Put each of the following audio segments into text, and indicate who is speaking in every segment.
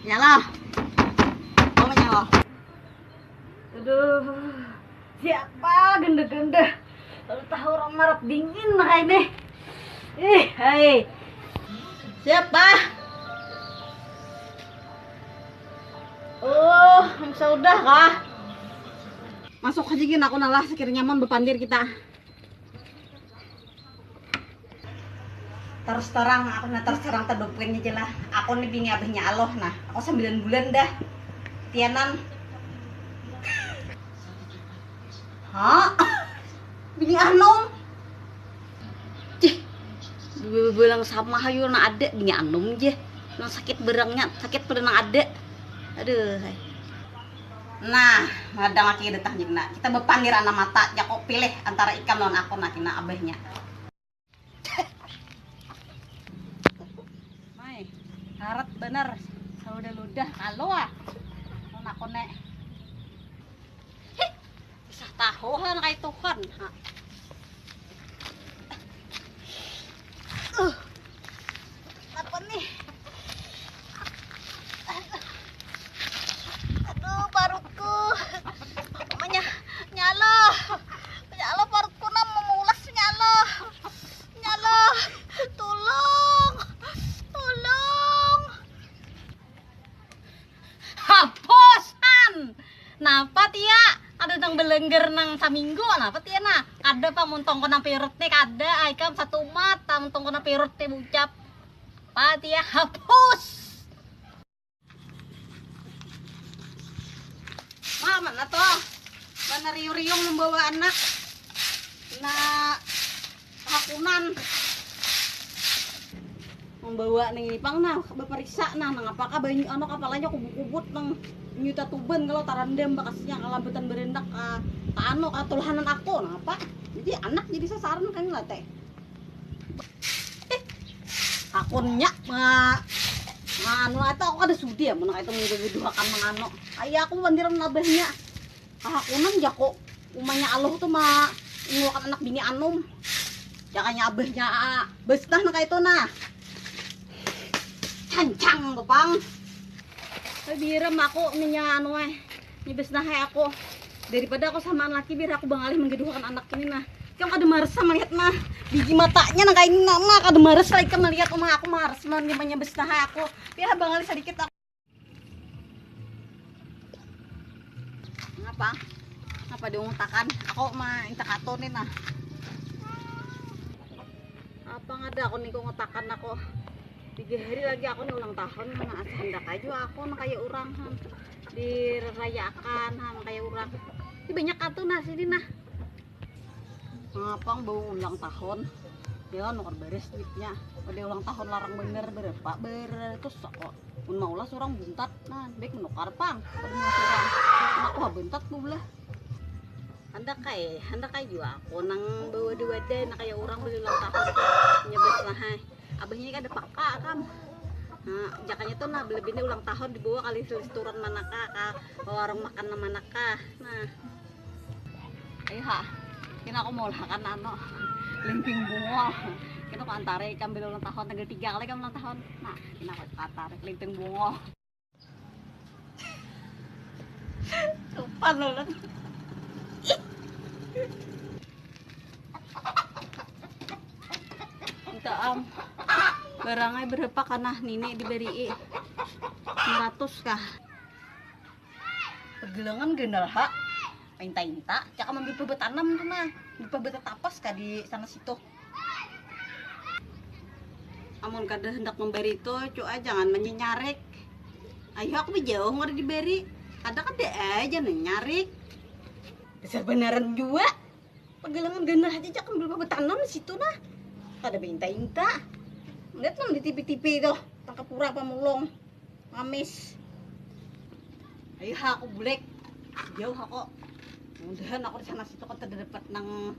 Speaker 1: Nyala. Oh, nyala. Aduh. Siapa gende-gende? Kalau tahu orang marah dingin nah ini. Hai. Siapa? Oh, sudah kah? Masuk aja gini aku nalah sekiranya nyaman bepandir kita. Terus terang aku terus terang terdopin aja lah. Aku nih bini abahnya Allah nah. Aku 9 bulan dah. Tianan. Hah? Bini Anom. Cih. Bilang sama hayu na ada bini Anom je. Nang sakit berangnya, sakit pada nang ada. Aduh. Nah, madang aki datang jigna. Kita bepandir anak mata, ya kok pilih antara ikan lawan aku nak kina abahnya. Mai, harat bener. Saudah ludah halo ah. Nak nek. Bisa tahu kan kayak Tuhan. Apa nih? Aduh, parutku. Namanya nyala. Nyala parutku nam memulas nyala. Nyala. Tolong. Tolong. Hapusan. Napa tia? Ada nang belengger nang saminggu napa tia na? Ada pa muntong ko nang pirot nih kada ay kam satu mata muntong ko nang pirot nih ucap. Pa tia hapus. Mama na to. Bana riyo-riyong membawa anak na hakunan. Membawa ning ipang na bapariksa na nang apakah banyu anak apalanya kubut-kubut nang nyuta tuben kalau tarandem bakasnya kalambetan berendak ka ano katulhanan aku nah apa jadi anak jadi sasaran kan lah teh akunnya anu atau aku ada sudi ya mun itu ngeduhakan mangano aya aku bandiran nabahnya kahakunan jako umanya Allah tuh mah ngulukan anak bini Anom jakanya abahnya beustah na kaito na cancang bepang biram aku ninya anu nyibes nah aku daripada aku sama laki biar aku bangalih menggeduhkan anak ini nah kamu kada maresa melihat nah biji matanya nah kayak ini nah kada mares lagi melihat omah aku mares mau nyibes nah aku biar bangalih sedikit aku ngapa diungtakan aku mah intak atonin nah apa ngada aku nih ngutakan aku 3 hari lagi aku nih ulang tahun mana hendak aja aku nah kayak orang dirayakan kayak orang ini banyak atuh nah sini nah ngapang bau ulang tahun ya nukar beres duitnya pada ulang tahun larang bener berapa terus kok mun maulah surang buntat nah baik menukar pang pada surang aku bentat pula anda kayak juga aku nang bawa dua nah kayak orang beli ulang tahun nyebes lah abahnya kan ada paka kan nah jakanya tuh nah beli ulang tahun dibawa kali restoran manakah ke warung makan manakah nah ayo kina aku mau lakan ano limping bunga kina ko antare ikan beli ulang tahun tanggal 3 kali kan ulang tahun nah kina ko antare limping bunga lupa loh minta barangnya berapa karena nini diberi 100 kah pegelangan gendal hak inta-inta cak ambil betanam tuh nah betan tapas kah di sana situ amun kada hendak memberi itu cuy jangan menyarik ayo aku jauh nggak diberi ada kan deh aja nyarik dasar beneran juga pegelangan gendal aja cak ambil betanam di situ nah kada inta-inta lihat nam di TV-TV itu tangkap pura pamulong ngamis ayo aku bulek jauh aku mudahan aku di sana situ kan terdapat nang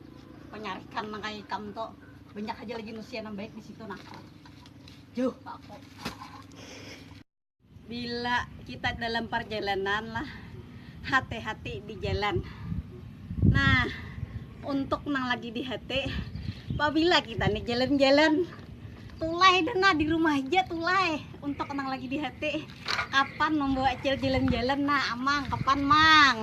Speaker 1: penyarikan nang kayak ikan tuh banyak aja lagi manusia yang baik di situ nah jauh aku bila kita dalam perjalanan lah hati-hati di jalan nah untuk nang lagi di hati apabila kita nih jalan-jalan tulai dana di rumah aja tulai untuk kenang lagi di hati. Kapan membawa Acil jalan-jalan nah amang kapan mang?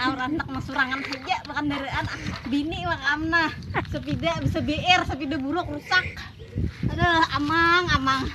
Speaker 1: Anak masurangan saja makan daraan bini makamna sepida bisa BR sepeda buruk rusak. Aduh amang.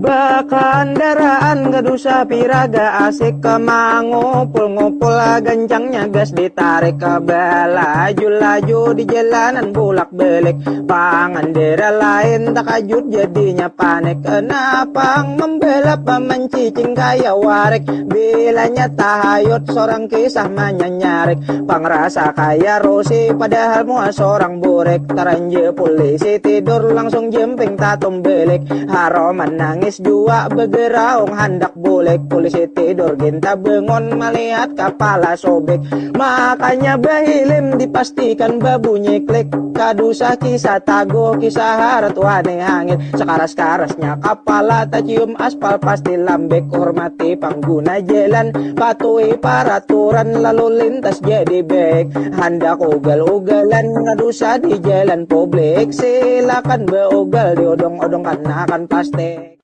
Speaker 2: Bakandaraan gadusa piraga asik ngopul gancangnya gas ditarik ke laju di jalanan bulak belik pangandera lain tak ajut jadinya panik kenapa membelap mencicing kaya warik bilanya tahayut seorang kisah menyanyarik pangrasa kaya Rosi padahal mua seorang burek teranje polisi tidur langsung jemping tatum belik haroman nangis jua begeraung handak bolek polisi tidur ginta bengon melihat kepala sobek makanya bahilim dipastikan babu nyeklik kadusa kisah tago kisah harat wane hangit sekaras-karasnya kepala tak cium aspal pasti lambek hormati pengguna jalan patuhi peraturan lalu lintas jadi baik hendak ugal-ugalan ngadusa di jalan publik silakan beogal diodong-odong akan plastik.